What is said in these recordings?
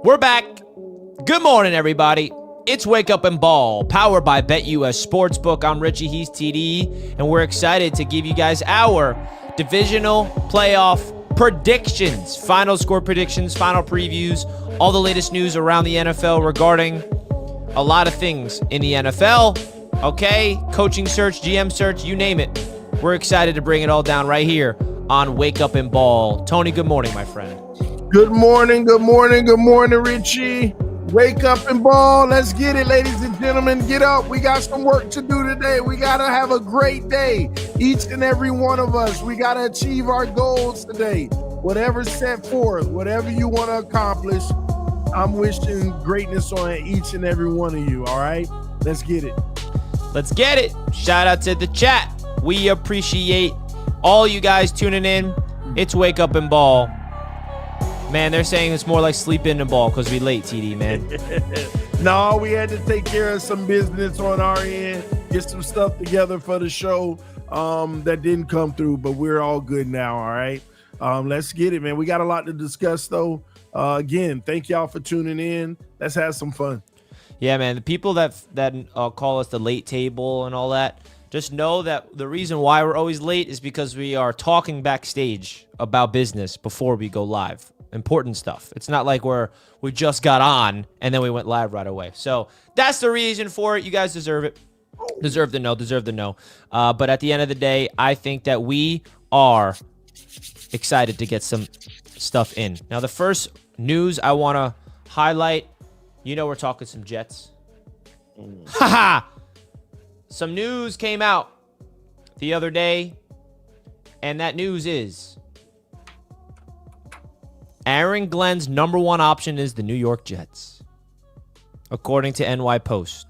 We're back. Good morning, everybody. It's Wake Up and Ball, powered by BetUS Sportsbook. I'm Richie, he's TD, and we're excited to give you guys our divisional playoff predictions, final score predictions, final previews, all the latest news around the NFL regarding a lot of things in the NFL, okay? Coaching search, GM search, you name it. We're excited to bring it all down right here on Wake Up and Ball. Tony, good morning, my friend. Good morning, Richie. Wake up and ball. Let's get it, ladies and gentlemen. Get up. We got some work to do today. We got to have a great day. Each and every one of us. We got to achieve our goals today. Whatever's set forth, whatever you want to accomplish, I'm wishing greatness on each and every one of you, all right? Let's get it. Let's get it. Shout out to the chat. We appreciate all you guys tuning in. It's Wake Up and Ball. Man, they're saying it's more like sleep in the ball because we late, TD, man. No, we had to take care of some business on our end, get some stuff together for the show that didn't come through, but we're all good now, all right? Let's get it, man. We got a lot to discuss, though. Again, thank y'all for tuning in. Let's have some fun. Yeah, man, the people that call us the late table and all that, just know that the reason why we're always late is because we are talking backstage about business before we go live. Important stuff. It's not like we just got on and then we went live right away. So that's the reason for it. You guys deserve it. Deserve the know. But at the end of the day, I think that we are excited to get some stuff in. Now, the first news I want to highlight, we're talking some Jets. Haha! Some news came out the other day, and that news is Aaron Glenn's number one option is the New York Jets, according to NY Post.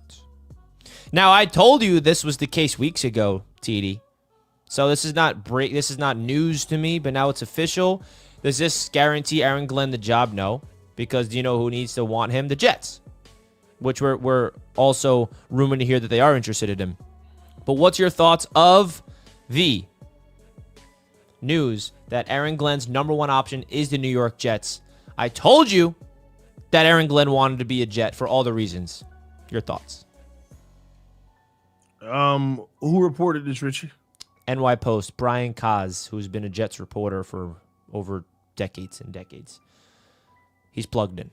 Now, I told you this was the case weeks ago, TD. So this is not news to me, but now it's official. Does this guarantee Aaron Glenn the job? No, because do you know who needs to want him? The Jets, which we're also rumored to hear that they are interested in him. But what's your thoughts of the news that Aaron Glenn's number one option is the New York Jets? I told you that Aaron Glenn wanted to be a Jet for all the reasons. Your thoughts? Who reported this, Richie? NY Post, Brian Kaz, who's been a Jets reporter for over decades and decades. He's plugged in.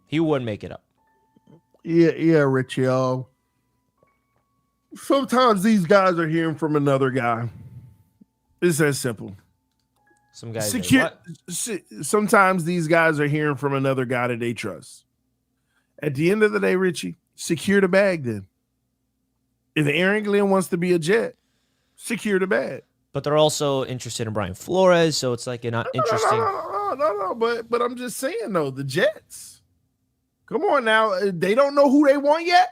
He wouldn't make it up. Yeah, Richie. Sometimes these guys are hearing from another guy. It's that simple. Some guys. Sometimes these guys are hearing from another guy that they trust. At the end of the day, Richie, secure the bag then. If Aaron Glenn wants to be a Jet, secure the bag. But they're also interested in Brian Flores, so it's like interesting. No. But I'm just saying, though, the Jets. Come on now. They don't know who they want yet?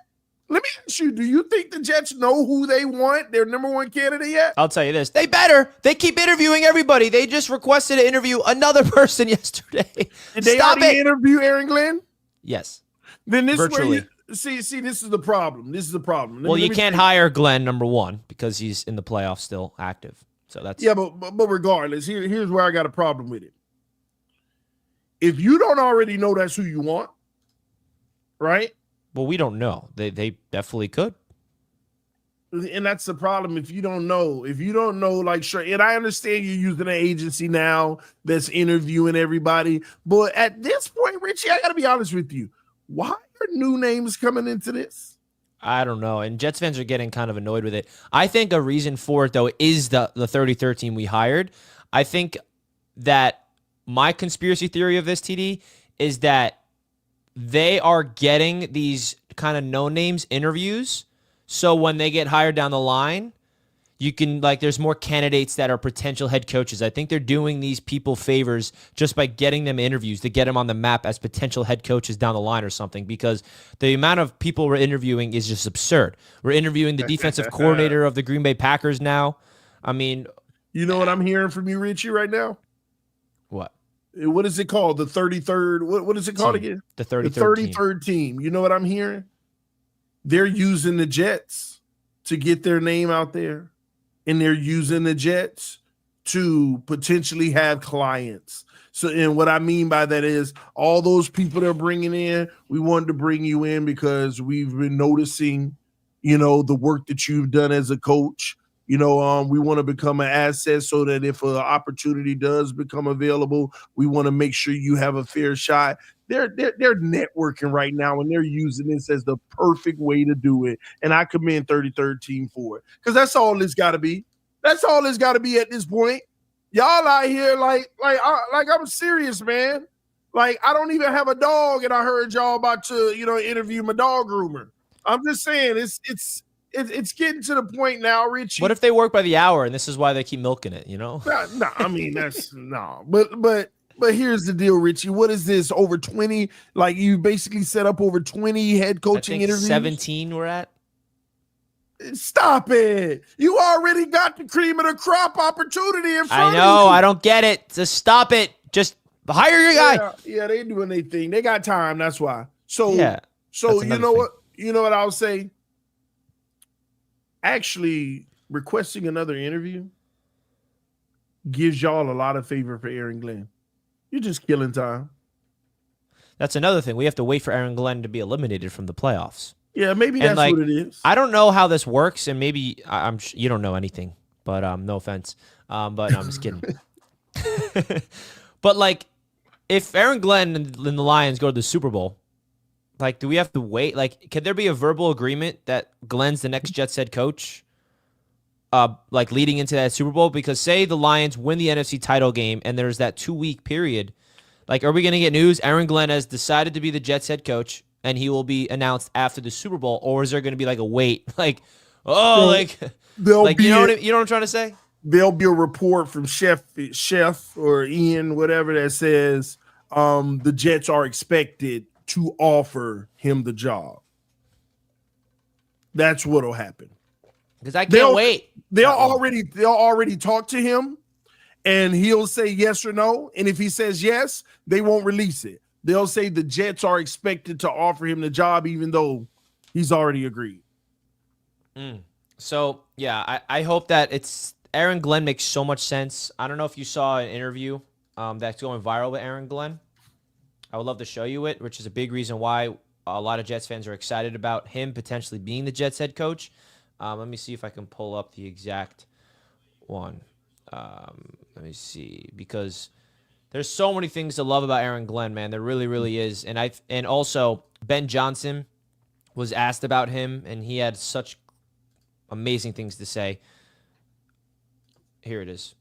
Let me ask you, do you think the Jets know who they want, their number one candidate yet? I'll tell you this. They better. They keep interviewing everybody. They just requested to interview another person yesterday. Did they already interview Aaron Glenn? Yes. Then this virtually. See, this is the problem. Well, you can't hire Glenn, number one, because he's in the playoffs still active. So that's but regardless, here's where I got a problem with it. If you don't already know that's who you want, right? Well, we don't know. They definitely could. And that's the problem. If you don't know, like, sure. And I understand you're using an agency now that's interviewing everybody. But at this point, Richie, I got to be honest with you. Why are new names coming into this? I don't know. And Jets fans are getting kind of annoyed with it. I think a reason for it, though, is the 33rd team we hired. I think that my conspiracy theory of this, TD, is that they are getting these kind of no-names interviews. So when they get hired down the line, you can, there's more candidates that are potential head coaches. I think they're doing these people favors just by getting them interviews to get them on the map as potential head coaches down the line or something, because the amount of people we're interviewing is just absurd. We're interviewing the defensive coordinator of the Green Bay Packers now. I mean, you know what I'm hearing from you, Richie, right now? What? What is it called? The 33rd? What is it called again? The 33rd team. You know what I'm hearing? They're using the Jets to get their name out there, and they're using the Jets to potentially have clients. So, and what I mean by that is all those people they're bringing in, we wanted to bring you in because we've been noticing, the work that you've done as a coach. We want to become an asset so that if an opportunity does become available, we want to make sure you have a fair shot. They're networking right now, and they're using this as the perfect way to do it. And I commend 33rd Team for it, because that's all it's got to be. That's all it's got to be at this point. Y'all out here like I'm serious, man. Like, I don't even have a dog, and I heard y'all about to interview my dog groomer. I'm just saying it's getting to the point now, Richie. What if they work by the hour and this is why they keep milking it? No, I mean that's no. But here's the deal, Richie. What is this? Over 20? Like, you basically set up over 20 head coaching interviews? 17 we're at. Stop it. You already got the cream of the crop opportunity in front of you. I know. I don't get it. Just stop it. Just hire your guy. Yeah, they doing their thing. They got time. That's why. So you know what? You know what I'll say? Actually, requesting another interview gives y'all a lot of favor for Aaron Glenn. You're just killing time. That's another thing. We have to wait for Aaron Glenn to be eliminated from the playoffs. Yeah, maybe that's what it is. I don't know how this works, and maybe you don't know anything, but no offense. But no, I'm just kidding. But like, if Aaron Glenn and the Lions go to the Super Bowl, like, do we have to wait? Like, could there be a verbal agreement that Glenn's the next Jets head coach? Like, leading into that Super Bowl? Because say the Lions win the NFC title game and there's that 2-week period, like, are we going to get news? Aaron Glenn has decided to be the Jets head coach and he will be announced after the Super Bowl, or is there going to be like a wait? Like, you know what I'm trying to say? There'll be a report from Chef or Ian, whatever, that says the Jets are expected to offer him the job. That's what'll happen. Because I can't wait. They'll already talk to him, and he'll say yes or no. And if he says yes, they won't release it. They'll say the Jets are expected to offer him the job, even though he's already agreed. So, yeah, I hope that it's Aaron Glenn makes so much sense. I don't know if you saw an interview that's going viral with Aaron Glenn. I would love to show you it, which is a big reason why a lot of Jets fans are excited about him potentially being the Jets head coach. Let me see if I can pull up the exact one. Let me see, because there's so many things to love about Aaron Glenn, man. There really, really is. And also Ben Johnson was asked about him, and he had such amazing things to say. Here it is.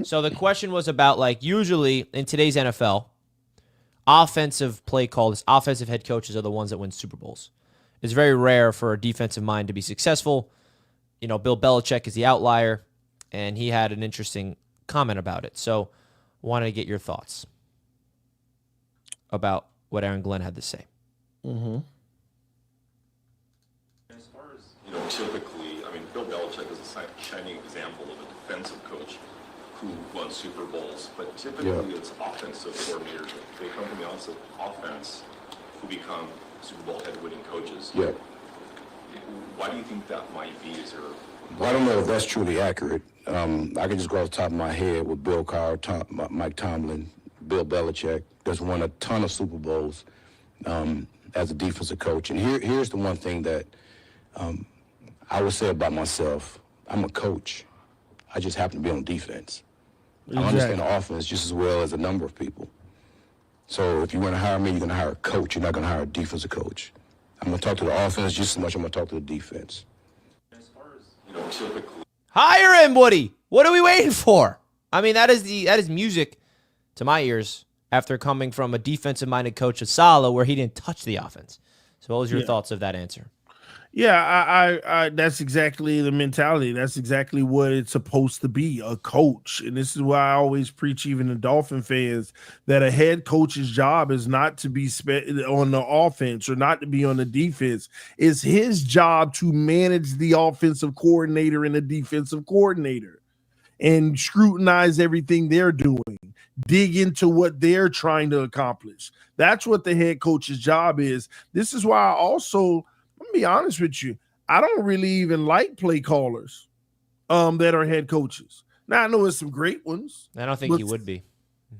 So the question was about, like, usually in today's NFL, offensive play callers, offensive head coaches are the ones that win Super Bowls. It's very rare for a defensive mind to be successful. You know, Bill Belichick is the outlier, and he had an interesting comment about it. So I wanted to get your thoughts about what Aaron Glenn had to say. Mm-hmm. As far as, typically, I mean, Bill Belichick is a shining example of a defensive coach who won Super Bowls, but typically it's offensive coordinators. They come from the offense who become Super Bowl head winning coaches. Yeah. Why do you think that might be? Is there? Well, I don't know if that's truly accurate. I can just go off the top of my head with Bill Carr, Mike Tomlin, Bill Belichick. That's won a ton of Super Bowls as a defensive coach. And here's the one thing that I would say about myself. I'm a coach. I just happen to be on defense. Exactly. I understand the offense just as well as a number of people. So if you want to hire me, you're going to hire a coach. You're not going to hire a defensive coach. I'm going to talk to the offense just as much as I'm going to talk to the defense. As far as, typically. Hire him, Woody. What are we waiting for? I mean, that is music to my ears after coming from a defensive-minded coach of Saleh where he didn't touch the offense. So what was your thoughts of that answer? Yeah, I that's exactly the mentality. That's exactly what it's supposed to be, a coach. And this is why I always preach, even to Dolphin fans, that a head coach's job is not to be on the offense or not to be on the defense. It's his job to manage the offensive coordinator and the defensive coordinator and scrutinize everything they're doing, dig into what they're trying to accomplish. That's what the head coach's job is. This is why I also, let me be honest with you, I don't really even like play callers that are head coaches. Now I know there's some great ones. I don't think but he would be.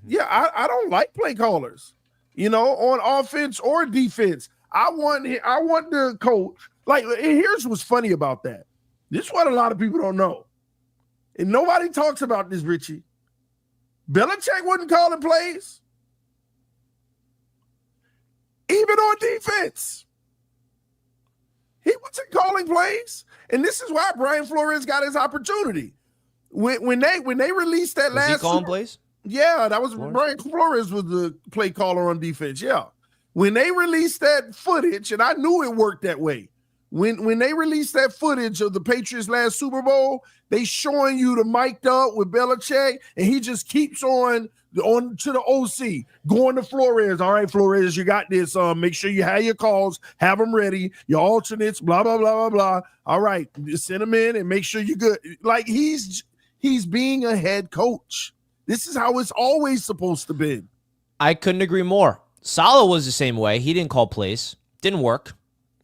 Yeah, I don't like play callers, on offense or defense. I want the coach. Like, here's what's funny about that. This is what a lot of people don't know. And nobody talks about this, Richie. Belichick wasn't calling plays. Even on defense. He wasn't calling plays. And this is why Brian Flores got his opportunity. When they released that Was he calling plays? Yeah, that was Brian Flores was the play caller on defense. Yeah. When they released that footage, and I knew it worked that way. When they released that footage of the Patriots last Super Bowl, they showing you the mic'd up with Belichick, and he just keeps on to the OC, going to Flores. All right, Flores, you got this. Make sure you have your calls, have them ready, your alternates, blah, blah, blah, blah, blah. All right, just send them in and make sure you're good. Like, he's being a head coach. This is how it's always supposed to be. I couldn't agree more. Saleh was the same way. He didn't call plays. Didn't work.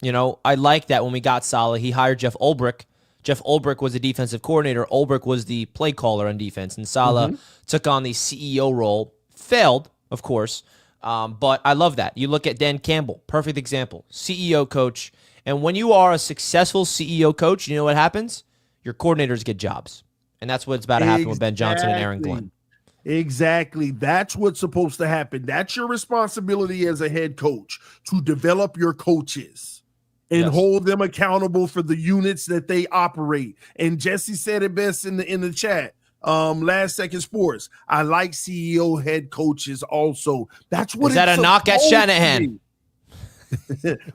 I like that when we got Saleh, he hired Jeff Ulbrich. Jeff Ulbrich was the defensive coordinator. Ulbrich was the play caller on defense. And Saleh took on the CEO role. Failed, of course. But I love that. You look at Dan Campbell, perfect example. CEO coach. And when you are a successful CEO coach, you know what happens? Your coordinators get jobs. And that's what's about to happen with Ben Johnson and Aaron Glenn. Exactly. That's what's supposed to happen. That's your responsibility as a head coach, to develop your coaches and hold them accountable for the units that they operate. And Jesse said it best in the chat. Last Second Sports. I like CEO head coaches also. That's what is that a knock at Shanahan?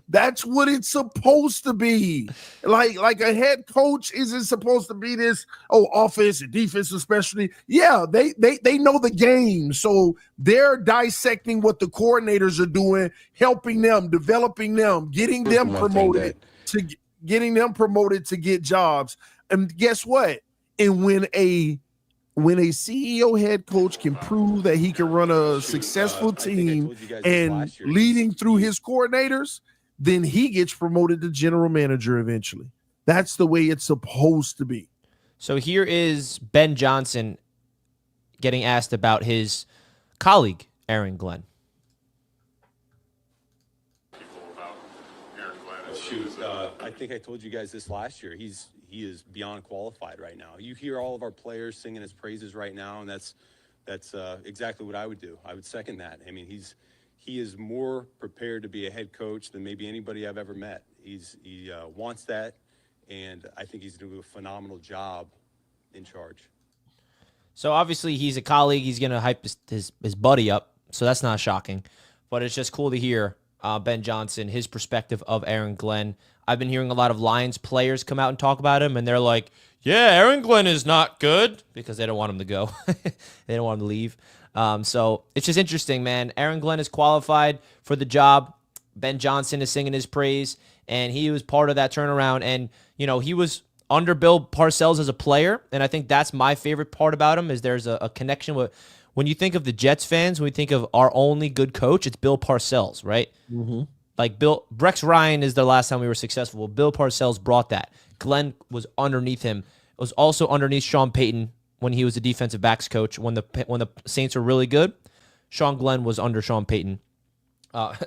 That's what it's supposed to be. Like a head coach isn't supposed to be this offense and defense especially. Yeah, they know the game, so they're dissecting what the coordinators are doing, helping them, developing them, getting them promoted to get jobs. And guess what? And when a CEO head coach can prove that he can run a successful team and leading through his coordinators, then he gets promoted to general manager eventually. That's the way it's supposed to be. So here is Ben Johnson getting asked about his colleague, Aaron Glenn. I think I told you guys this last year. He is beyond qualified right now. You hear all of our players singing his praises right now, and that's exactly what I would do. I would second that. I mean, he is more prepared to be a head coach than maybe anybody I've ever met. He wants that, and I think he's going to do a phenomenal job in charge. So obviously he's a colleague. He's going to hype his buddy up, so that's not shocking. But it's just cool to hear Ben Johnson, his perspective of Aaron Glenn. I've been hearing a lot of Lions players come out and talk about him, and they're like, yeah, Aaron Glenn is not good, because they don't want him to go. They don't want him to leave. So it's just interesting, man. Aaron Glenn is qualified for the job. Ben Johnson is singing his praise, and he was part of that turnaround. And, he was under Bill Parcells as a player, and I think that's my favorite part about him is there's a connection with – when you think of the Jets fans, when we think of our only good coach, it's Bill Parcells, right? Mm-hmm. Like Rex Ryan is the last time we were successful. Well, Bill Parcells brought that. Glenn was underneath him. It was also underneath Sean Payton when he was the defensive backs coach. When the Saints were really good, Sean Glenn was under Sean Payton.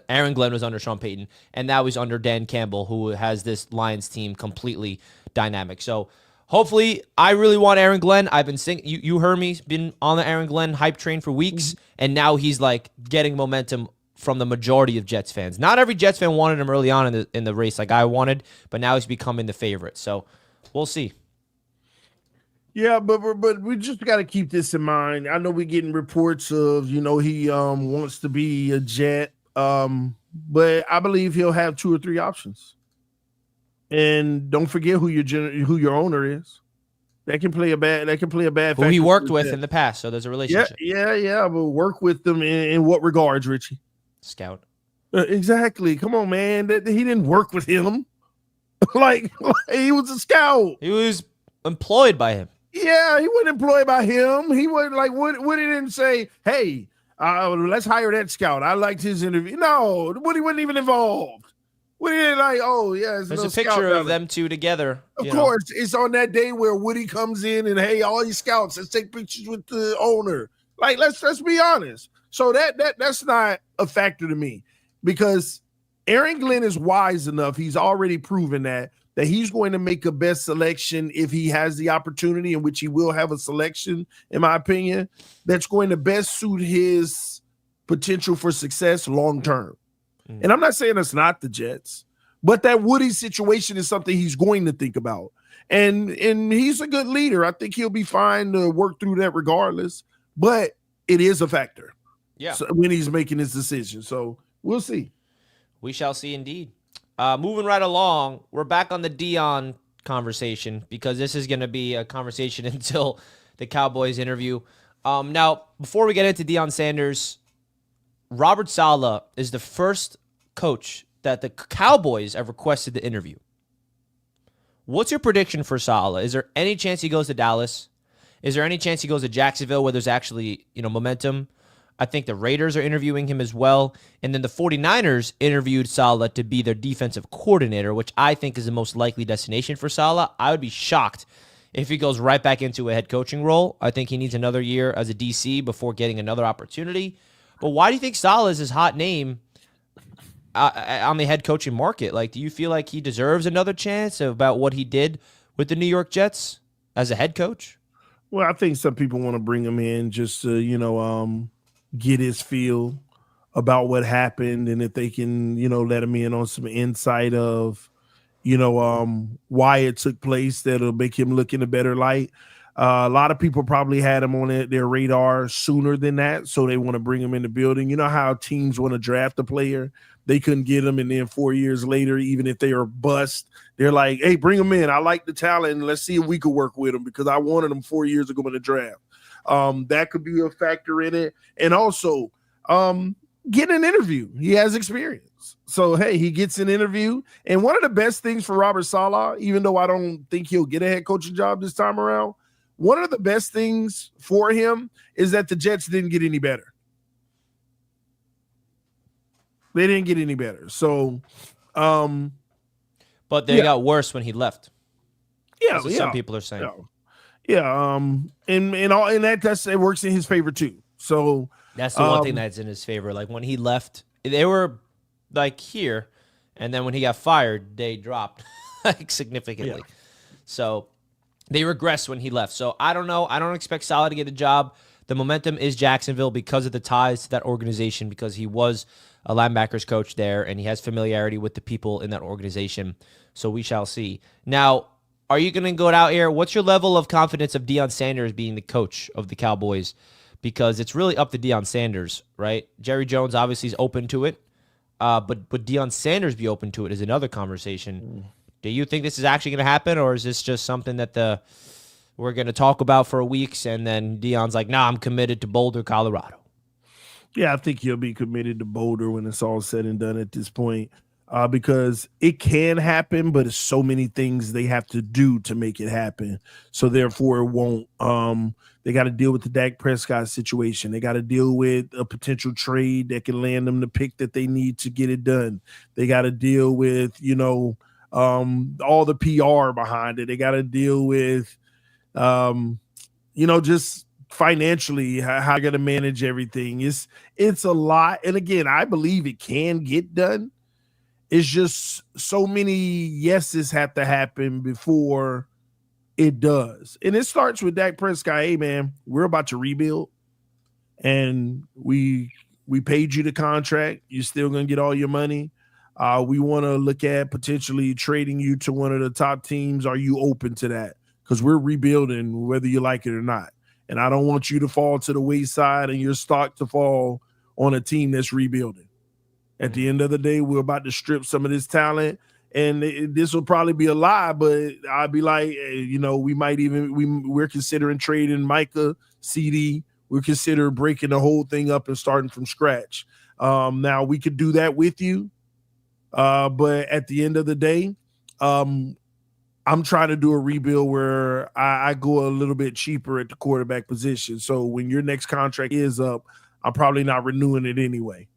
Aaron Glenn was under Sean Payton, and now he's under Dan Campbell, who has this Lions team completely dynamic. So hopefully, I really want Aaron Glenn. I've been saying, you heard me, been on the Aaron Glenn hype train for weeks, and now he's like getting momentum from the majority of Jets fans. Not every Jets fan wanted him early on in the race like I wanted, but now he's becoming the favorite. So we'll see. Yeah, but we just got to keep this in mind. I know we're getting reports of, he wants to be a Jet, but I believe he'll have 2 or 3 options. And don't forget who your owner is. That can play a bad. Who he worked with in the past, so there's a relationship. Yeah. But work with them in what regards, Richie? Scout. Exactly. Come on, man. He didn't work with him. like he was a scout. He was employed by him. Yeah, he wasn't employed by him. He wasn't like what he didn't say. Hey, let's hire that scout. I liked his interview. No, Woody wasn't even involved. What are you like? Oh, yeah, it's There's a little scout picture down of there. them two together. Of you know. course, it's on that day where Woody comes in and hey, all you scouts, let's take pictures with the owner. Like, let's be honest. So that's not a factor to me because Aaron Glenn is wise enough. He's already proven that he's going to make a best selection if he has the opportunity, in which he will have a selection, in my opinion, that's going to best suit his potential for success long term. And I'm not saying it's not the Jets, but that Woody situation is something he's going to think about. And he's a good leader. I think he'll be fine to work through that regardless. But it is a factor. Yeah. So when he's making his decision. So we'll see. We shall see indeed. Moving right along, we're back on the Deion conversation because this is going to be a conversation until the Cowboys interview. Now, before we get into Deion Sanders, Robert Saleh is the first coach that the Cowboys have requested to interview. What's your prediction for Saleh? Is there any chance he goes to Dallas? Is there any chance he goes to Jacksonville where there's actually, momentum? I think the Raiders are interviewing him as well. And then the 49ers interviewed Saleh to be their defensive coordinator, which I think is the most likely destination for Saleh. I would be shocked if he goes right back into a head coaching role. I think he needs another year as a DC before getting another opportunity. But why do you think Saleh is his hot name on the head coaching market? Like, do you feel like he deserves another chance about what he did with the New York Jets as a head coach? Well, I think some people want to bring him in just to, get his feel about what happened, and if they can, let him in on some insight of, why it took place, that'll make him look in a better light. A lot of people probably had him on their radar sooner than that, so they want to bring him in the building. You know how teams want to draft a player, they couldn't get him, and then 4 years later, even if they are bust, they're like, "Hey, bring him in. I like the talent, and let's see if we could work with him because I wanted him 4 years ago in the draft." That could be a factor in it, and also get an interview. He has experience, so hey, he gets an interview. And one of the best things for Robert Saleh, even though I don't think he'll get a head coaching job this time around, one of the best things for him is that the Jets didn't get any better. They didn't get any better. So, but they got worse when he left. Yeah, some people are saying. Yeah. And that's it works in his favor too. So that's the one thing that's in his favor. Like when he left, they were like here, and then when he got fired, they dropped like significantly. Yeah. So they regressed when he left. So I don't know. I don't expect Saleh to get a job. The momentum is Jacksonville because of the ties to that organization, because he was a linebackers coach there and he has familiarity with the people in that organization. So we shall see. Now, are you going to go out here? What's your level of confidence of Deion Sanders being the coach of the Cowboys? Because it's really up to Deion Sanders, right? Jerry Jones obviously is open to it, but would Deion Sanders be open to it is another conversation. Do you think this is actually going to happen, or is this just something that we're going to talk about for weeks and then Deion's like, nah, I'm committed to Boulder, Colorado? Yeah, I think he'll be committed to Boulder when it's all said and done at this point. Because it can happen, but it's so many things they have to do to make it happen. So therefore it won't. They got to deal with the Dak Prescott situation. They got to deal with a potential trade that can land them the pick that they need to get it done. They got to deal with, all the PR behind it. They got to deal with, just financially how they're going to manage everything. It's a lot. And again, I believe it can get done. It's just so many yeses have to happen before it does. And it starts with Dak Prescott. Hey, man, we're about to rebuild. And we paid you the contract. You're still going to get all your money. We want to look at potentially trading you to one of the top teams. Are you open to that? Because we're rebuilding whether you like it or not. And I don't want you to fall to the wayside and your stock to fall on a team that's rebuilding. At the end of the day, we're about to strip some of this talent, and this will probably be a lie, but I'd be like, we're considering trading Micah, CD. We're considering breaking the whole thing up and starting from scratch. Now we could do that with you, but at the end of the day, I'm trying to do a rebuild where I go a little bit cheaper at the quarterback position. So when your next contract is up, I'm probably not renewing it anyway,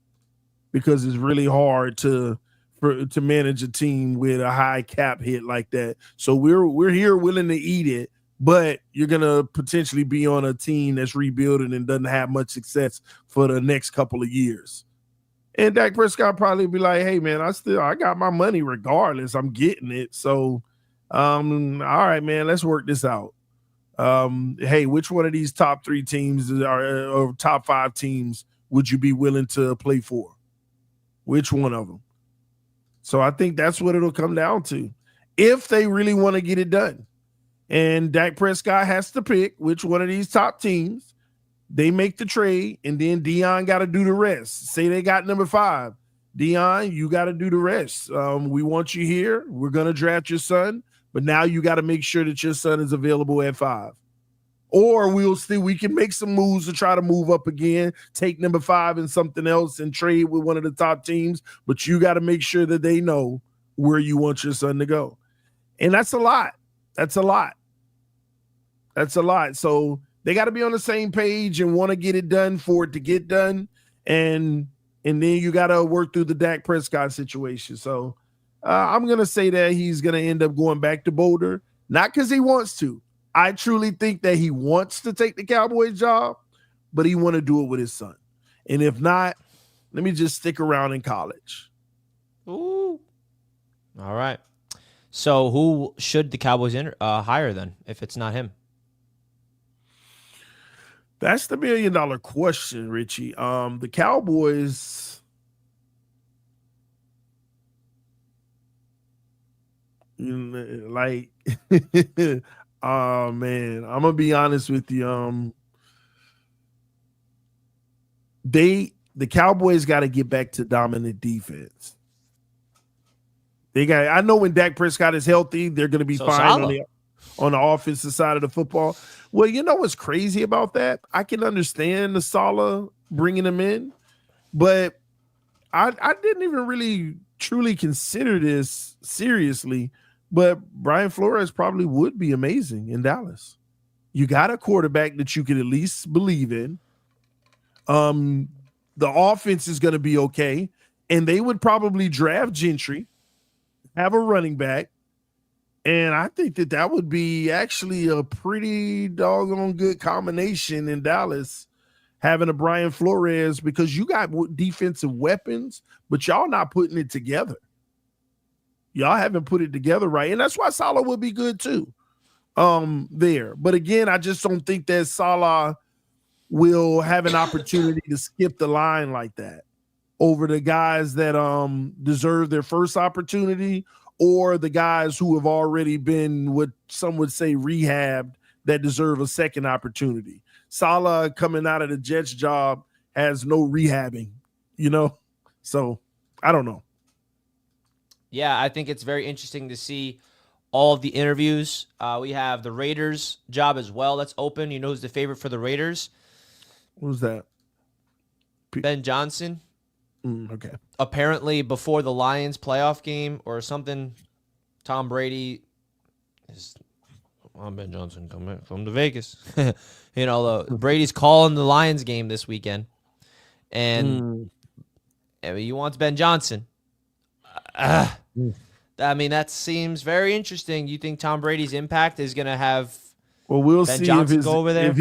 because it's really hard to to manage a team with a high cap hit like that. So we're here willing to eat it, but you're gonna potentially be on a team that's rebuilding and doesn't have much success for the next couple of years. And Dak Prescott probably be like, "Hey man, I got my money regardless. I'm getting it. So, all right, man, let's work this out. Hey, which one of these top 3 teams or top 5 teams would you be willing to play for? Which one of them?" So I think that's what it'll come down to if they really want to get it done. And Dak Prescott has to pick which one of these top teams. They make the trade, and then Deion got to do the rest. Say they got number 5. Deion, you got to do the rest. We want you here. We're going to draft your son, but now you got to make sure that your son is available at 5. Or we can make some moves to try to move up again, take number 5 and something else and trade with one of the top teams, but you got to make sure that they know where you want your son to go. And that's a lot. That's a lot. So they got to be on the same page and want to get it done for it to get done. And then you got to work through the Dak Prescott situation. So I'm going to say that he's going to end up going back to Boulder, not because he wants to. I truly think that he wants to take the Cowboys job, but he want to do it with his son. And if not, let me just stick around in college. Ooh. All right. So who should the Cowboys hire then if it's not him? That's the $1 million question, Richie. The Cowboys, like, oh man, I'm gonna be honest with you. The Cowboys got to get back to dominant defense. I know when Dak Prescott is healthy, they're going to be fine on the offensive side of the football. Well, you know what's crazy about that? I can understand the Saleh bringing him in, but I didn't even really truly consider this seriously. But Brian Flores probably would be amazing in Dallas. You got a quarterback that you can at least believe in. The offense is going to be okay, and they would probably draft Gentry, have a running back, and I think that would be actually a pretty doggone good combination in Dallas, having a Brian Flores, because you got defensive weapons, but y'all not putting it together. Y'all haven't put it together right, and that's why Saleh would be good too there. But again, I just don't think that Saleh will have an opportunity to skip the line like that over the guys that deserve their first opportunity, or the guys who have already been what some would say rehabbed that deserve a second opportunity. Saleh coming out of the Jets job has no rehabbing, so I don't know. Yeah, I think it's very interesting to see all of the interviews. We have the Raiders job as well that's open. You know who's the favorite for the Raiders? Who's that? Ben Johnson. Okay. Apparently, before the Lions playoff game or something, Tom Brady is on Ben Johnson coming from the Vegas. Brady's calling the Lions game this weekend, and he wants Ben Johnson. I mean, that seems very interesting. You think Tom Brady's impact is going to have we'll Ben see Johnson go over there?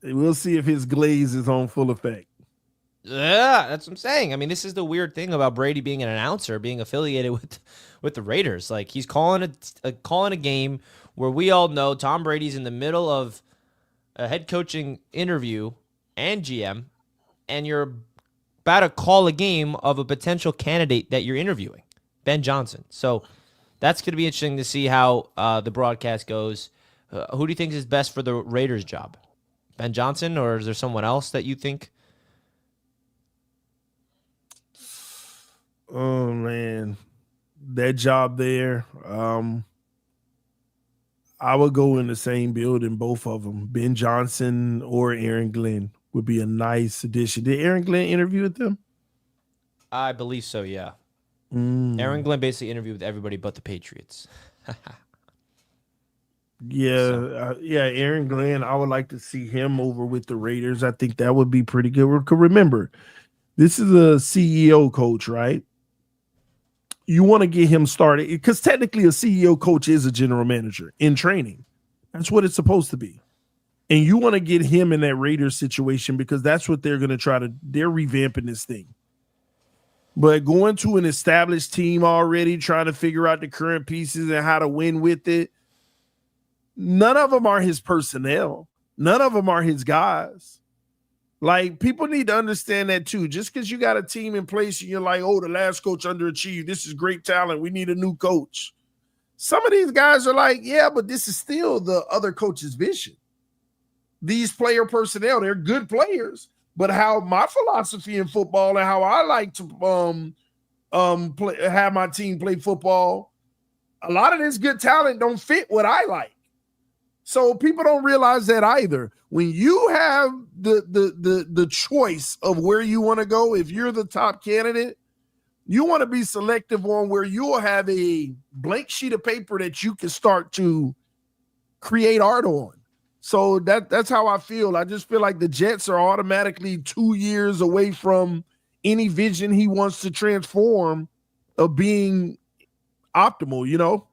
We'll see if his glaze is on full effect. Yeah, that's what I'm saying. I mean, this is the weird thing about Brady being an announcer, being affiliated with the Raiders. Like, he's calling a game where we all know Tom Brady's in the middle of a head coaching interview and GM, and you're about to call a game of a potential candidate that you're interviewing, Ben Johnson. So that's going to be interesting to see how the broadcast goes. Who do you think is best for the Raiders job? Ben Johnson, or is there someone else that you think? Oh man, that job there. I would go in the same building, both of them. Ben Johnson or Aaron Glenn would be a nice addition. Did Aaron Glenn interview with them? I believe so, yeah. Aaron Glenn basically interviewed with everybody but the Patriots. Yeah, Aaron Glenn. I would like to see him over with the Raiders. I think that would be pretty good. Remember, this is a CEO coach, right? you want to get him started because technically a CEO coach is a general manager in training. That's what it's supposed to be. And you want to get him in that Raiders situation because that's what they're going to they're revamping this thing. But going to an established team already, trying to figure out the current pieces and how to win with it, none of them are his personnel. None of them are his guys. Like, people need to understand that too. Just because you got a team in place and you're like, oh, the last coach underachieved. This is great talent. We need a new coach. Some of these guys are like, yeah, but this is still the other coach's vision. These player personnel, they're good players, but how my philosophy in football and how I like to have my team play football, a lot of this good talent don't fit what I like. So people don't realize that either. When you have the choice of where you want to go, if you're the top candidate, you want to be selective on where you'll have a blank sheet of paper that you can start to create art on. So that's how I feel. I just feel like the Jets are automatically 2 years away from any vision he wants to transform of being optimal, you know?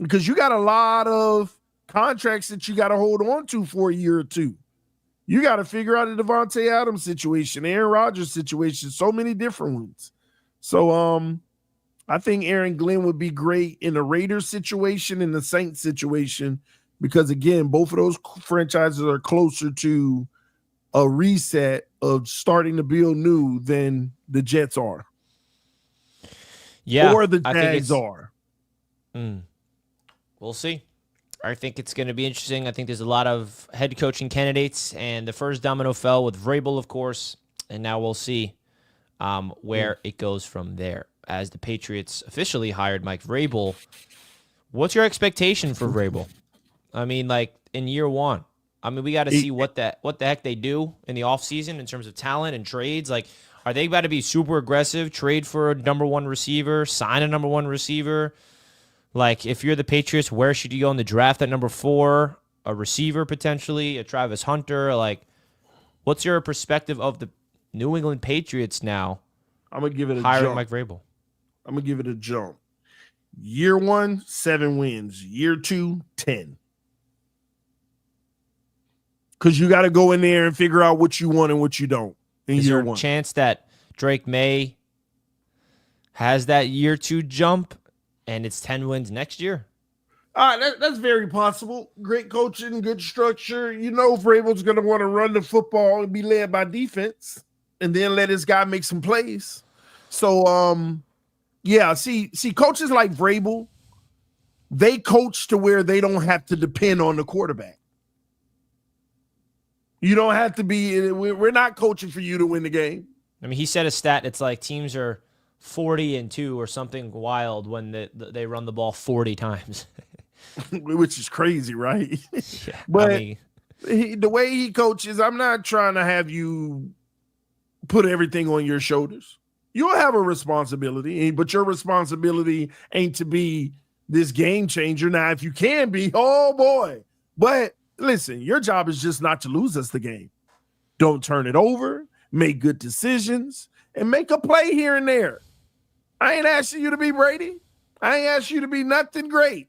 Because you got a lot of contracts that you got to hold on to for a year or two. You got to figure out the Devontae Adams situation, Aaron Rodgers situation, so many different ones. So I think Aaron Glenn would be great in the Raiders situation and the Saints situation because, again, both of those franchises are closer to a reset of starting to build new than the Jets are. Yeah. Or the Jags are. We'll see. I think it's going to be interesting. I think there's a lot of head coaching candidates, and the first domino fell with Vrabel, of course, and now we'll see where it goes from there. As the Patriots officially hired Mike Vrabel, what's your expectation for Vrabel? I mean, like, in year one. I mean, we got to see what the heck they do in the offseason in terms of talent and trades. Like, are they about to be super aggressive, trade for a number one receiver, sign a number one receiver? Like, if you're the Patriots, where should you go in the draft at number 4? A receiver, potentially, a Travis Hunter? Like, what's your perspective of the New England Patriots now? I'm going to give it a hiring jump. Mike Vrabel. I'm going to give it a jump. Year 1, 7 wins. Year 2, 10. Because you got to go in there and figure out what you want and what you don't in Is year there a 1. chance that Drake May has that year 2 jump and it's 10 wins next year? That's very possible. Great coaching, good structure. You know, Vrabel's going to want to run the football and be led by defense and then let his guy make some plays. So, yeah, see, coaches like Vrabel, they coach to where they don't have to depend on the quarterback. You don't have to be – we're not coaching for you to win the game. I mean, he said a stat. It's like teams are 40-2 or something wild when they run the ball 40 times. Which is crazy, right? Yeah, but I mean, the way he coaches, I'm not trying to have you put everything on your shoulders. You'll have a responsibility, but your responsibility ain't to be this game changer. Now, if you can be, oh boy. But listen, your job is just not to lose us the game. Don't turn it over, make good decisions, and make a play here and there. I ain't asking you to be Brady. I ain't asking you to be nothing great.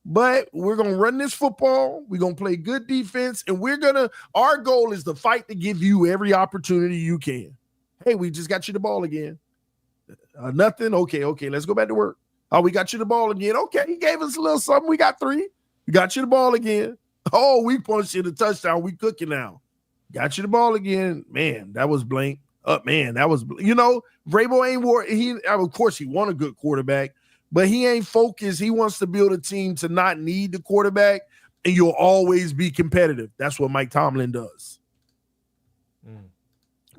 But we're going to run this football. We're going to play good defense. And our goal is to fight to give you every opportunity you can. Hey, we just got you the ball again. Nothing? Okay, let's go back to work. Oh, we got you the ball again. Okay, he gave us a little something. We got 3. We got you the ball again. Oh, we punched you the touchdown. We cooking now. Got you the ball again. Man, that was blank. Vrabel ain't of course he won a good quarterback, but he ain't focused. He wants to build a team to not need the quarterback, and you'll always be competitive. That's what Mike Tomlin does.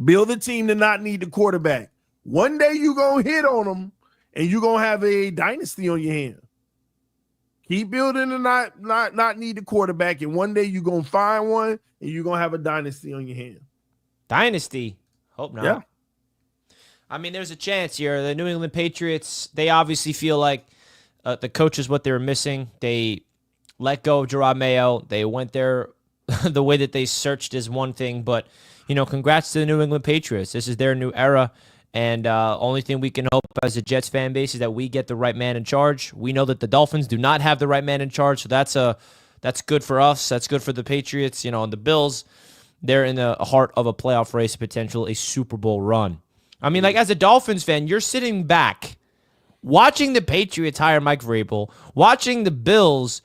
Build a team to not need the quarterback. One day you're going to hit on them, and you're going to have a dynasty on your hand. Keep building and not need the quarterback, and one day you're going to find one, and you're going to have a dynasty on your hand. Dynasty? Hope not. Yeah. I mean, there's a chance here. The New England Patriots, they obviously feel like the coach is what they were missing. They let go of Gerard Mayo. They went there the way that they searched is one thing, but, congrats to the New England Patriots. This is their new era, And only thing we can hope as a Jets fan base is that we get the right man in charge. We know that the Dolphins do not have the right man in charge, so that's good for us. That's good for the Patriots, and the Bills. They're in the heart of a playoff race, potential a Super Bowl run. I mean, like as a Dolphins fan, you're sitting back watching the Patriots hire Mike Vrabel, watching the Bills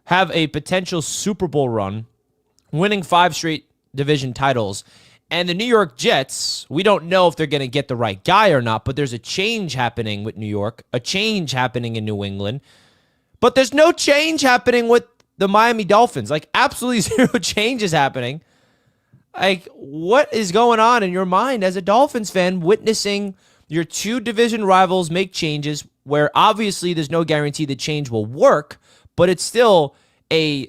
have a potential Super Bowl run, winning 5 straight division titles. And the New York Jets, we don't know if they're going to get the right guy or not, but there's a change happening with New York, a change happening in New England. But there's no change happening with the Miami Dolphins. Like, absolutely zero change is happening. Like, what is going on in your mind as a Dolphins fan witnessing your 2 division rivals make changes where obviously there's no guarantee the change will work, but it's still a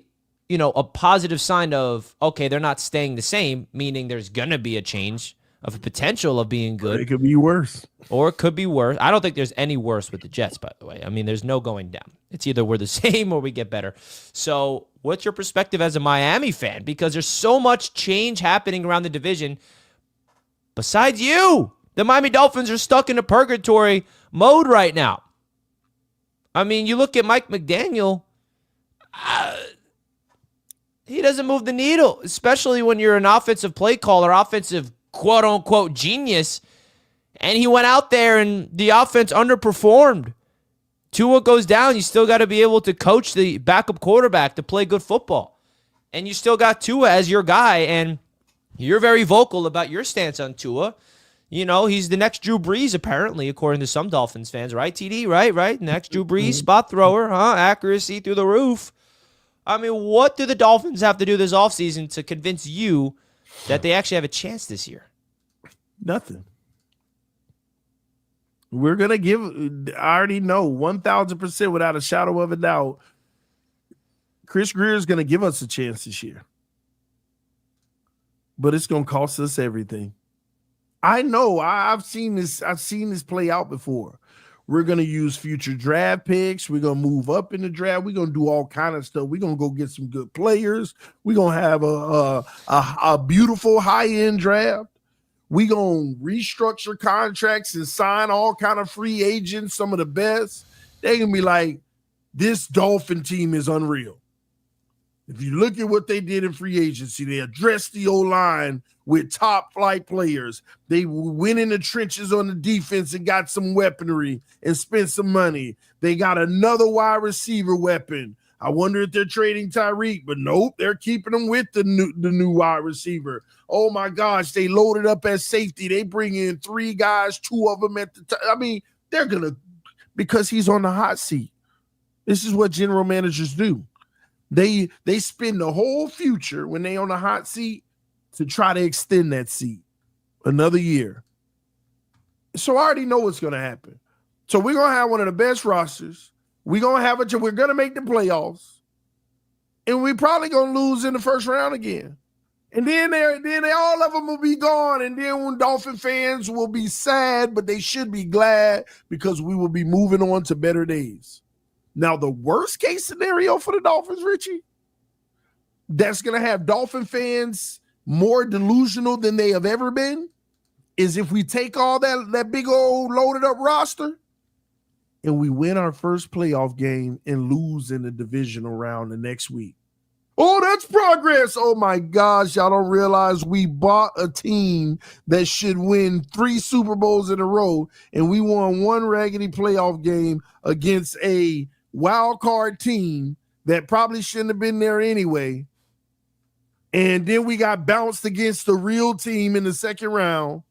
positive sign of, okay, they're not staying the same, meaning there's going to be a change of a potential of being good. It could be worse. Or it could be worse. I don't think there's any worse with the Jets, by the way. I mean, there's no going down. It's either we're the same or we get better. So what's your perspective as a Miami fan? Because there's so much change happening around the division. Besides you, the Miami Dolphins are stuck in a purgatory mode right now. I mean, you look at Mike McDaniel, he doesn't move the needle, especially when you're an offensive play caller, offensive quote-unquote genius, and he went out there and the offense underperformed. Tua goes down, you still got to be able to coach the backup quarterback to play good football. And you still got Tua as your guy, and you're very vocal about your stance on Tua. He's the next Drew Brees, apparently, according to some Dolphins fans, right, TD? Right? Next Drew Brees, spot thrower, accuracy through the roof. I mean, what do the Dolphins have to do this offseason to convince you that they actually have a chance this year? Nothing. We're going to I already know 1,000% without a shadow of a doubt, Chris Greer is going to give us a chance this year. But it's going to cost us everything. I know. I've seen this play out before. We're going to use future draft picks. We're going to move up in the draft. We're going to do all kind of stuff. We're going to go get some good players. We're going to have a beautiful high-end draft. We're going to restructure contracts and sign all kind of free agents, some of the best. They're going to be like, this Dolphin team is unreal. If you look at what they did in free agency, they addressed the O-line with top flight players. They went in the trenches on the defense and got some weaponry and spent some money. They got another wide receiver weapon. I wonder if they're trading Tyreek, but nope, they're keeping him with the new wide receiver. Oh my gosh, they loaded up at safety. They bring in 3 guys, 2 of them at the time. I mean, they're going to, because he's on the hot seat. This is what general managers do. They spend the whole future when they on the hot seat to try to extend that seat another year. So I already know what's going to happen. So we're going to have one of the best rosters. We're going to make the playoffs. And we're probably going to lose in the first round again. And then all of them will be gone. And then when Dolphin fans will be sad, but they should be glad because we will be moving on to better days. Now, the worst case scenario for the Dolphins, Richie, that's going to have Dolphin fans more delusional than they have ever been, is if we take all that big old loaded up roster and we win our first playoff game and lose in the divisional round the next week. Oh, that's progress. Oh my gosh, y'all don't realize we bought a team that should win 3 Super Bowls in a row, and we won 1 raggedy playoff game against a wild card team that probably shouldn't have been there anyway. And then we got bounced against the real team in the second round.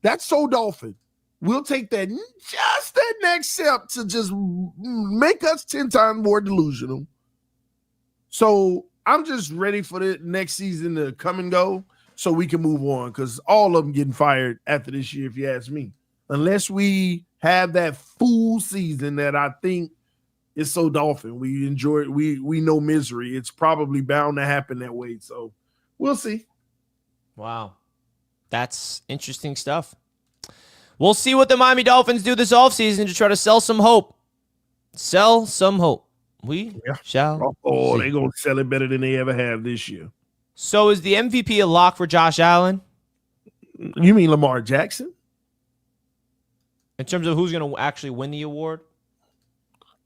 That's so Dolphin. We'll take that next step to just make us 10 times more delusional. So I'm just ready for the next season to come and go so we can move on, because all of them getting fired after this year, if you ask me. Unless we have that full season that I think is so Dolphin. We enjoy it. We know misery. It's probably bound to happen that way. So we'll see. Wow. That's interesting stuff. We'll see what the Miami Dolphins do this offseason to try to sell some hope. Sell some hope. We shall. Oh, they're going to sell it better than they ever have this year. So is the MVP a lock for Josh Allen? You mean Lamar Jackson? In terms of who's going to actually win the award?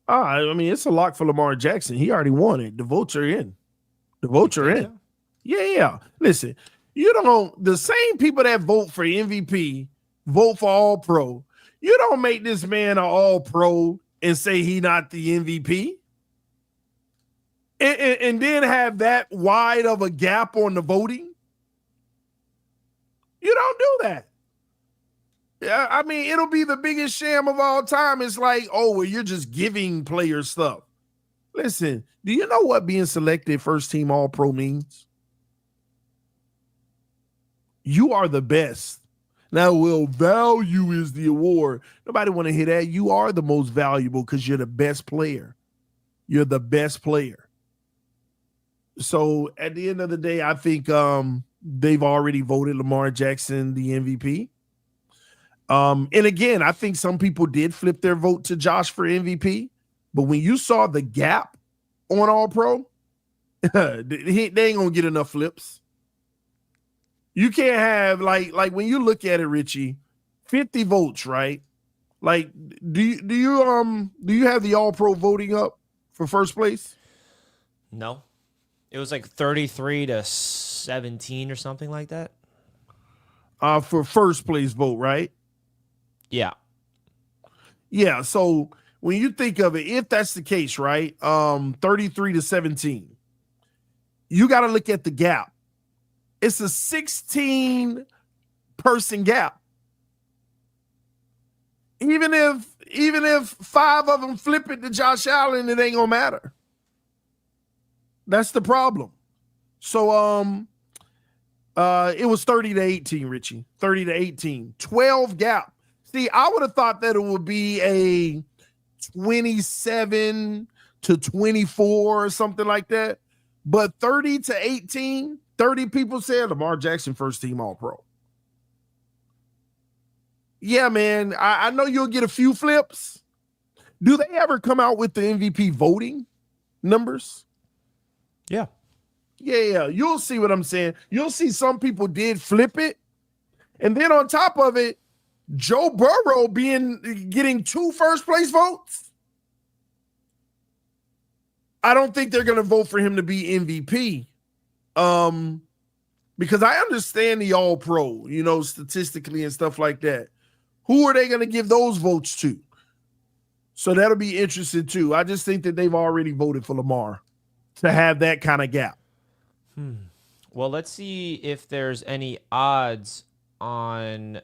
I mean, it's a lock for Lamar Jackson. He already won it. The votes are in. The votes are in. So? Yeah. Listen, the same people that vote for MVP vote for All Pro. You don't make this man an All Pro and say he not the MVP. And then have that wide of a gap on the voting. You don't do that. Yeah, I mean, it'll be the biggest sham of all time. It's like, oh, well, you're just giving players stuff. Listen, do you know what being selected first team All Pro means? You are the best. Now, value is the award. Nobody want to hear that. You are the most valuable because you're the best player. You're the best player. So at the end of the day, I think they've already voted Lamar Jackson the MVP. And again, I think some people did flip their vote to Josh for MVP. But when you saw the gap on All Pro, they ain't gonna get enough flips. You can't have like when you look at it, Richie, 50 votes, right? Like, do you have the All Pro voting up for first place? No. It was like 33-17 or something like that. For first place vote, right? Yeah. Yeah. So when you think of it, if that's the case, right? 33-17, you got to look at the gap. It's a 16 person gap. Even if 5 of them flip it to Josh Allen, it ain't gonna matter. That's the problem. So it was 30-18, Richie. 30-18. 12 gap. See, I would have thought that it would be a 27-24 or something like that. But 30-18, 30 people said Lamar Jackson first team All Pro. Yeah, man. I know you'll get a few flips. Do they ever come out with the MVP voting numbers? Yeah. Yeah. You'll see what I'm saying. You'll see some people did flip it. And then on top of it, Joe Burrow getting 2 first place votes. I don't think they're going to vote for him to be MVP. Because I understand the All Pro, statistically and stuff like that. Who are they going to give those votes to? So that'll be interesting too. I just think that they've already voted for Lamar to have that kind of gap. Well, let's see if there's any odds on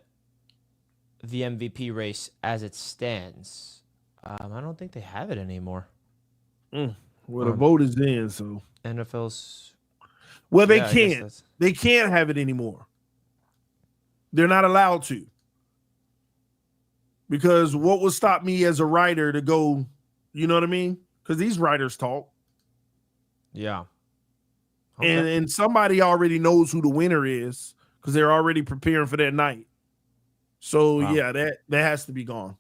the MVP race as it stands. I don't think they have it anymore. Well, the vote is in, so NFL's. Well, they can't. They can't have it anymore. They're not allowed to. Because what would stop me as a writer to go, you know what I mean? Because these writers talk. Yeah. Okay. And somebody already knows who the winner is because they're already preparing for that night. So, yeah, that has to be gone.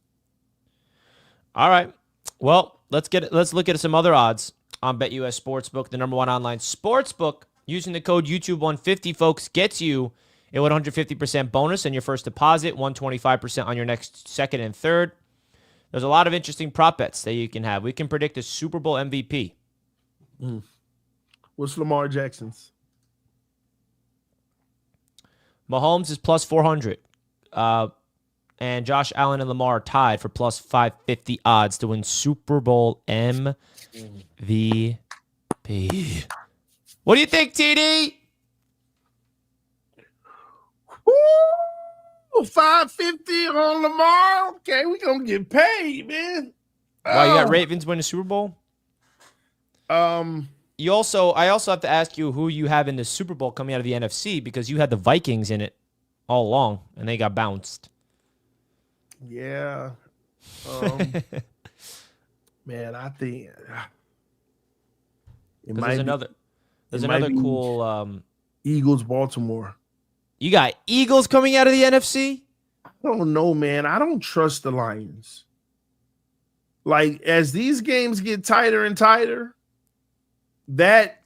All right. Well, let's look at some other odds on BetUS Sportsbook, the #1 online sportsbook. Using the code YouTube150, folks, gets you a 150% bonus on your first deposit, 125% on your next, second, and third. There's a lot of interesting prop bets that you can have. We can predict a Super Bowl MVP. What's Lamar Jackson's? Mahomes is plus 400. And Josh Allen and Lamar are tied for plus 550 odds to win Super Bowl MVP. What do you think, TD? Ooh, 550 on Lamar. Okay, we gonna get paid, man. Why you got Ravens win the Super Bowl? I also have to ask you who you have in the Super Bowl coming out of the NFC because you had the Vikings in it all along and they got bounced. Yeah. Man, I think there's another cool Eagles Baltimore. You got Eagles coming out of the NFC? I don't know, man. I don't trust the Lions. Like as these games get tighter and tighter, that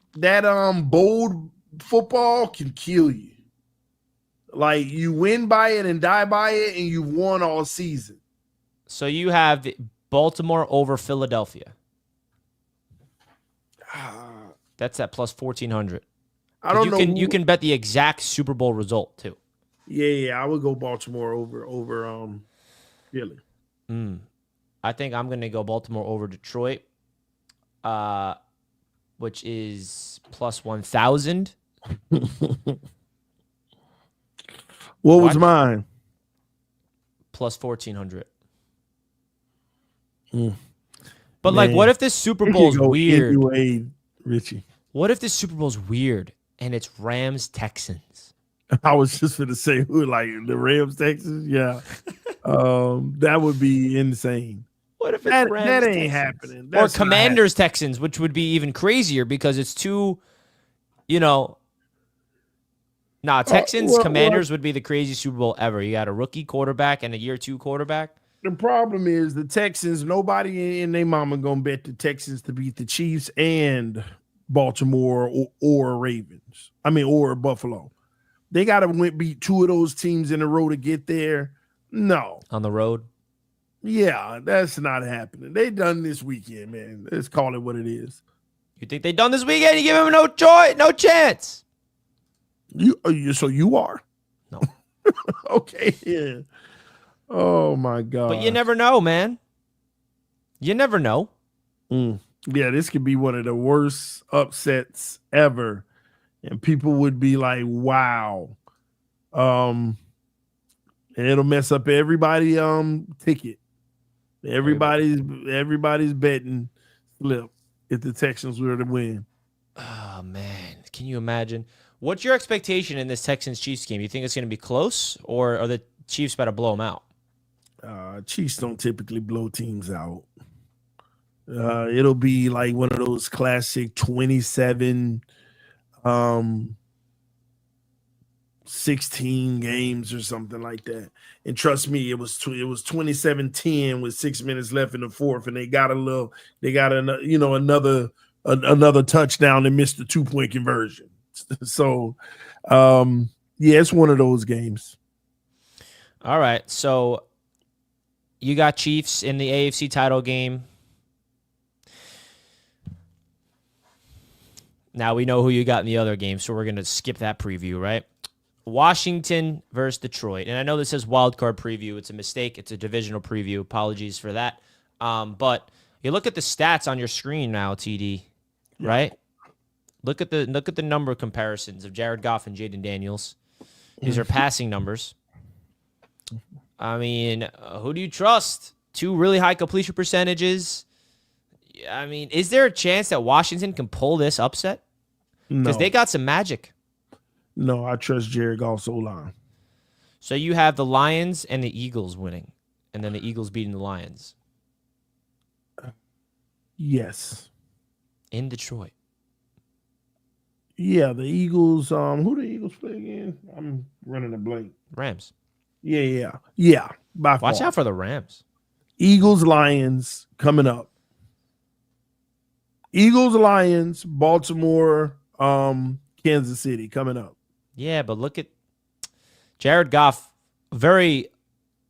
bold football can kill you. Like you win by it and die by it, and you've won all season. So you have Baltimore over Philadelphia. That's at plus 1,400. I don't know. You can bet the exact Super Bowl result too. Yeah, I would go Baltimore over Philly. I think I'm gonna go Baltimore over Detroit, which is plus 1,000. What was mine? Plus 1,400. But like, what if this Super Bowl's weird? Anyway, Richie. What if this Super Bowl's weird and it's Rams Texans? I was just going to say, who, like the Rams Texans? Yeah. That would be insane. What if it's that Rams ain't Texans? happening? Or Commanders Texans, which would be even crazier because it's two, Texans Commanders would be the craziest Super Bowl ever. You got a rookie quarterback and a year 2 quarterback. The problem is the Texans, nobody in their mama going to bet the Texans to beat the Chiefs and Baltimore or Ravens. Or Buffalo. They got to beat 2 of those teams in a row to get there. No. On the road? Yeah, that's not happening. They done this weekend, man. Let's call it what it is. You think they done this weekend? You give them no chance. So you are? No. Okay, yeah. Oh, my God. But you never know, man. You never know. Yeah, this could be one of the worst upsets ever. And people would be like, wow. And it'll mess up everybody ticket. Everybody's betting slip if the Texans were to win. Oh, man. Can you imagine? What's your expectation in this Texans-Chiefs game? You think it's going to be close, or are the Chiefs about to blow them out? Chiefs don't typically blow teams out. It'll be like one of those classic 27 16 games or something like that. And trust me, it was 27-10 with 6 minutes left in the fourth, and they got another touchdown and missed the 2-point conversion. So it's one of those games. All right, so you got Chiefs in the AFC title game. Now we know who you got in the other game, so we're going to skip that preview, right? Washington versus Detroit. And I know this says wildcard preview. It's a mistake. It's a divisional preview. Apologies for that. But you look at the stats on your screen now, TD, right? Look at the number comparisons of Jared Goff and Jaden Daniels. These are passing numbers. Who do you trust? 2 really high completion percentages. Is there a chance that Washington can pull this upset? Because they got some magic. No, I trust Jared Goff's O-line. So you have the Lions and the Eagles winning, and then the Eagles beating the Lions. Yes. In Detroit. Yeah, the Eagles. Who the Eagles play again? I'm running a blank. Rams. Yeah. By far. Watch out for the Rams. Eagles, Lions coming up. Eagles, Lions, Baltimore, Kansas City coming up. Yeah, but look at Jared Goff. Very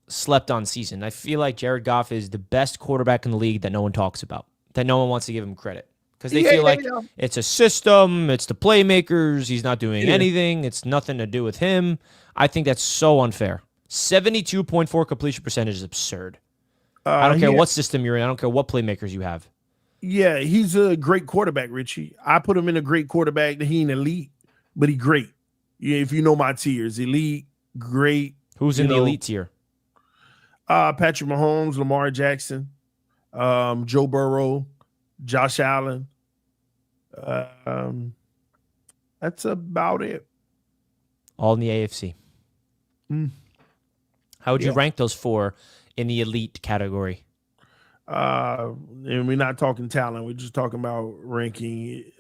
slept on season. I feel like Jared Goff is the best quarterback in the league that no one talks about, that no one wants to give him credit. Because they feel like it's a system, it's the playmakers, he's not doing anything, it's nothing to do with him. I think that's so unfair. 72.4 completion percentage is absurd. I don't care what system you're in. I don't care what playmakers you have. Yeah, he's a great quarterback, Richie. I put him in a great quarterback. He ain't elite, but he great. Yeah, if you know my tiers, elite, great. Who's in the elite tier? Patrick Mahomes, Lamar Jackson, Joe Burrow, Josh Allen. That's about it. All in the AFC. How would you rank those 4 in the elite category? And we're not talking talent. We're just talking about ranking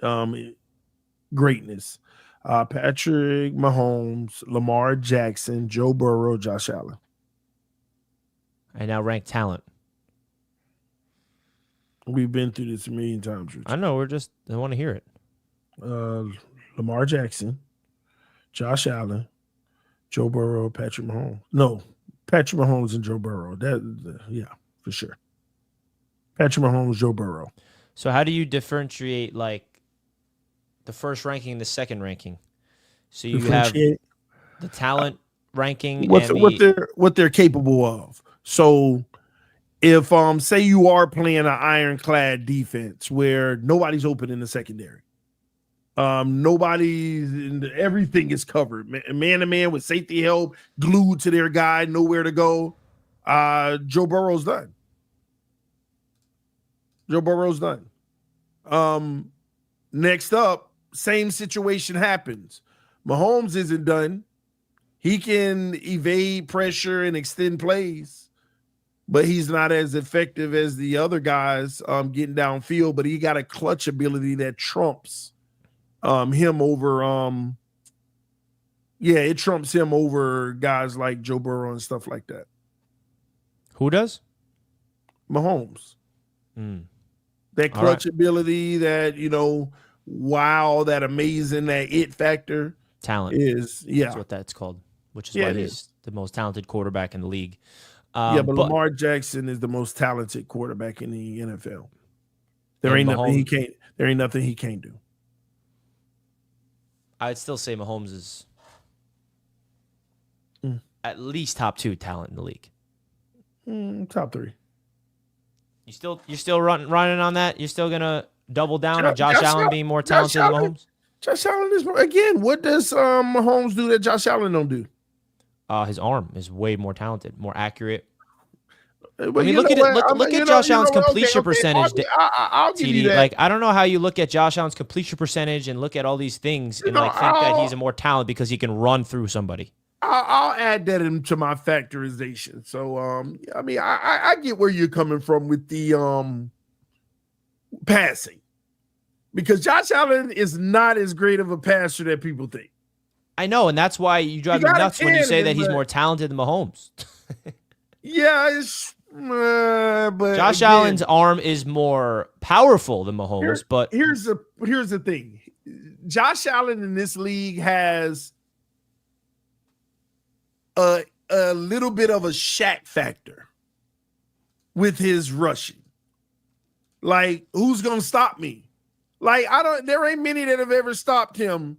greatness. Patrick Mahomes, Lamar Jackson, Joe Burrow, Josh Allen. I now rank talent. We've been through this a million times, Richard. I know. I want to hear it. Lamar Jackson, Josh Allen, Joe Burrow, Patrick Mahomes. No, Patrick Mahomes and Joe Burrow. for sure. Patrick Mahomes, Joe Burrow. So how do you differentiate like the first ranking and the second ranking? So you have Differentiate the talent ranking what and what they're capable of. So if say you are playing an ironclad defense where nobody's open in the secondary, everything is covered, man to man with safety help, glued to their guy, nowhere to go. Joe Burrow's done. Next up, same situation happens. Mahomes isn't done. He can evade pressure and extend plays, but he's not as effective as the other guys getting downfield, but he got a clutch ability that trumps him over it trumps him over guys like Joe Burrow and stuff like that. who does? Mahomes. That All clutch ability, that wow, that amazing, that it factor. Talent. Is That's what that's called, which is why it he's the most talented quarterback in the league. But Lamar Jackson is the most talented quarterback in the NFL. There ain't nothing he can't do. I'd still say Mahomes is at least top 2 talent in the league. Top 3. You're still running on that? You're still gonna double down on Josh Allen being more talented than Mahomes? Josh Allen is again. What does Mahomes do that Josh Allen don't do? His arm is way more talented, more accurate. But look at Josh Allen's completion percentage. I'll give you that. Like, I don't know how you look at Josh Allen's completion percentage and look at all these things and think that he's a more talented because he can run through somebody. I'll add that into my factorization. So, I get where you're coming from with the passing, because Josh Allen is not as great of a passer that people think. I know, and that's why you drive me nuts when you say that he's more talented than Mahomes. Yeah, but Josh Allen's arm is more powerful than Mahomes. But here's the thing: Josh Allen in this league has a little bit of a Shaq factor with his rushing. Like, who's gonna stop me? Like, there ain't many that have ever stopped him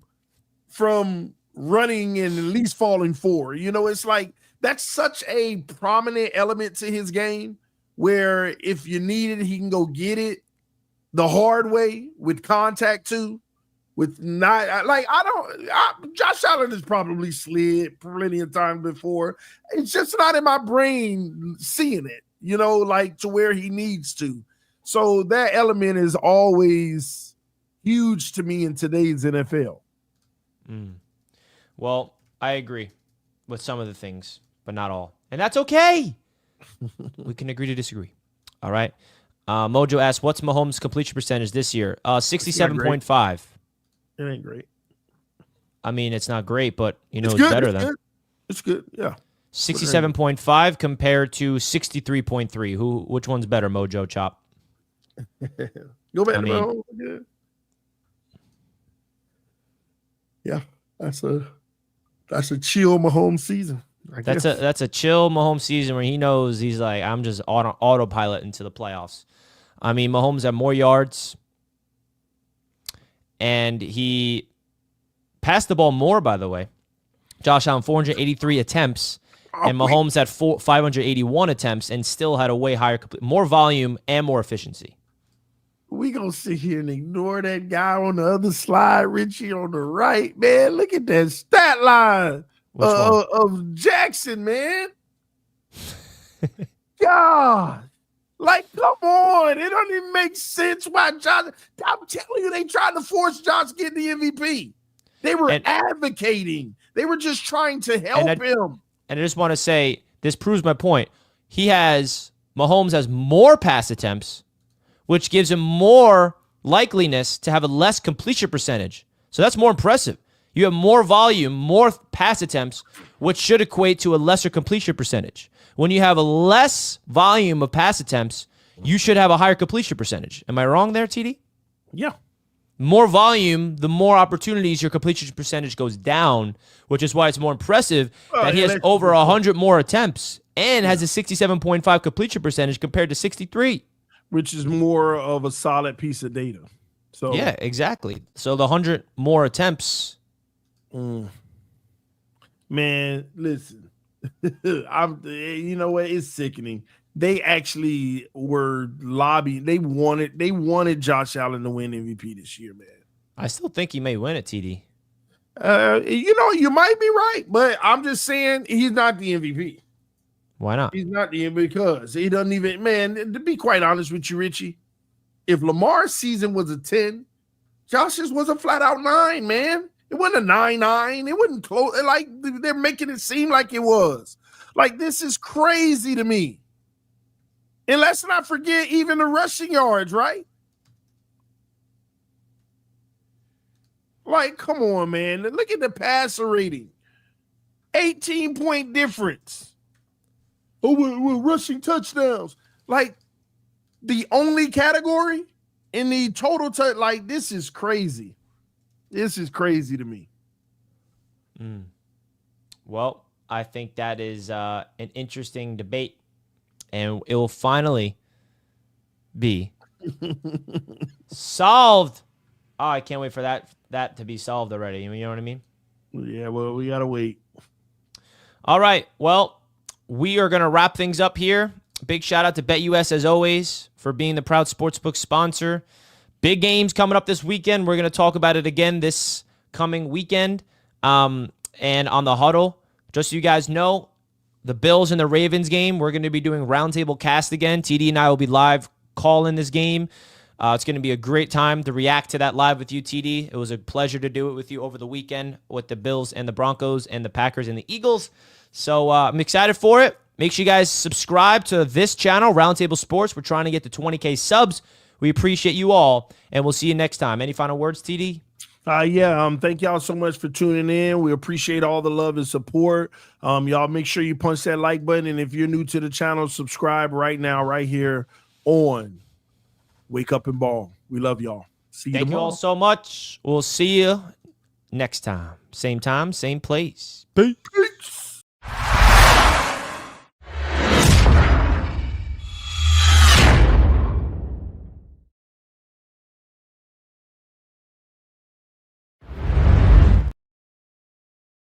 from running and at least falling forward. It's like that's such a prominent element to his game, where if you need it, he can go get it the hard way with contact too. With not like Josh Allen has probably slid plenty of times before. It's just not in my brain seeing it, like to where he needs to. So that element is always huge to me in today's NFL. Well, I agree with some of the things, but not all. And that's okay. We can agree to disagree. All right. Mojo asks, what's Mahomes' completion percentage this year? 67.5. It ain't great. I mean, it's not great, but it's good. Better than. It's good. Yeah. 67.5 compared to 63.3. Which one's better, Mojo Chop? Go back to Mahomes. Yeah. That's a chill Mahomes season. That's a chill Mahomes season where he knows he's like, I'm just autopilot into the playoffs. I mean, Mahomes had more yards, and he passed the ball more, by the way. Josh Allen, 483 attempts, and Mahomes had 581 attempts and still had a way higher, more volume and more efficiency. We gonna sit here and ignore that guy on the other slide, Richie, on the right, man. Look at that stat line of Jackson, man. God. Like, come on. It don't even make sense why Josh. I'm telling you, they tried to force Josh to get the MVP. They were advocating. They were just trying to help him. And I just want to say, this proves my point. Mahomes has more pass attempts, which gives him more likeliness to have a less completion percentage. So that's more impressive. You have more volume, more pass attempts, which should equate to a lesser completion percentage. When you have a less volume of pass attempts, you should have a higher completion percentage. Am I wrong there, TD? Yeah. More volume, the more opportunities your completion percentage goes down, which is why it's more impressive that he has over 100 more attempts and has a 67.5 completion percentage compared to 63. Which is more of a solid piece of data. So yeah, exactly. So the 100 more attempts. Man, listen. You know what? It's sickening. They actually were lobbying. They wanted Josh Allen to win MVP this year, man. I still think he may win it, TD. You might be right, but I'm just saying he's not the MVP. Why not? He's not the MVP because he doesn't even, man, to be quite honest with you, Richie, if Lamar's season was a 10, Josh's was a flat out 9, man. It wasn't a 9-9. It wasn't close. Like, they're making it seem like it was. Like, this is crazy to me. And let's not forget even the rushing yards, right? Like, come on, man. Look at the passer rating. 18-point difference. Oh, we're rushing touchdowns. Like, the only category in the total like, this is crazy. This is crazy to me. Well, I think that is an interesting debate, and it will finally be solved. Oh, I can't wait for that to be solved already. You know what I mean? Yeah, well, we got to wait. All right. Well, we are going to wrap things up here. Big shout out to BetUS, as always, for being the proud sportsbook sponsor. Big games coming up this weekend. We're going to talk about it again this coming weekend. And on the huddle, just so you guys know, the Bills and the Ravens game, we're going to be doing Roundtable cast again. TD and I will be live calling this game. It's going to be a great time to react to that live with you, TD. It was a pleasure to do it with you over the weekend with the Bills and the Broncos and the Packers and the Eagles. So I'm excited for it. Make sure you guys subscribe to this channel, Roundtable Sports. We're trying to get to 20K subs. We appreciate you all, and we'll see you next time. Any final words, TD? Thank y'all so much for tuning in. We appreciate all the love and support. Y'all make sure you punch that like button, and if you're new to the channel, subscribe right now, right here on Wake Up and Ball. We love y'all. See you tomorrow. Thank you all so much. We'll see you next time. Same time, same place. Peace.